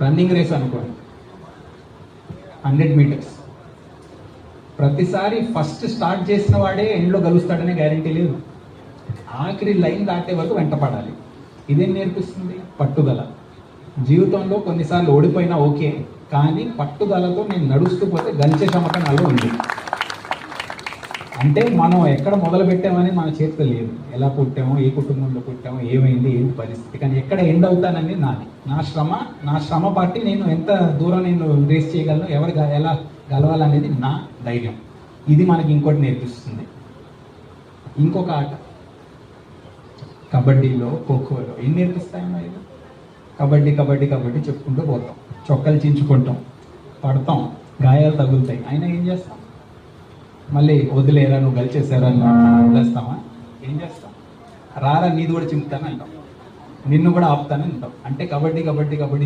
Running race అనుకోండి, 100 metres. ప్రతిసారి first start చేసిన వాడే ఎండ్లో గెలుస్తాడనే గ్యారంటీ లేదు. ఆఖరి లైన్ దాటే వరకు వెంటపడాలి. ఇదేం నేర్పిస్తుంది? పట్టుదల. జీవితంలో కొన్నిసార్లు ఓడిపోయినా ఓకే, కానీ పట్టుదలతో నేను నడుస్తూ పోతే గెలిచే క్షమత నాలో ఉంది. అంటే మనం ఎక్కడ మొదలు పెట్టామని మన చేతిలో లేదు. ఎలా పుట్టామో, ఏ కుటుంబంలో పుట్టామో, ఏమైంది, ఏంటి పరిస్థితి, కానీ ఎక్కడ ఎండ్ అవుతానని నాది. నా శ్రమ బట్టి నేను ఎంత దూరం నేను రేస్ చేయగలను, ఎలా గెలవాలనేది నా ధైర్యం. ఇది మనకి ఇంకోటి నేర్పిస్తుంది. ఇంకొక ఆట కబడ్డీలో, ఖోఖోలో ఏం నేర్పిస్తాయమ్మా ఇది? కబడ్డీ కబడ్డీ కబడ్డీ చెప్పుకుంటూ పోతాం, చొక్కలు చించుకుంటాం, పడతాం, గాయాలు తగులుతాయి. అయినా ఏం చేస్తాం? మళ్ళీ వదిలేరా, నువ్వు గెలిచేసారా అని వదిలేస్తామా? ఏం చేస్తాం? రారా నీది కూడా చింపుతాను అంటాం, నిన్ను కూడా ఆపుతాను అంటాం. అంటే కబడ్డీ కబడ్డీ కబడ్డీ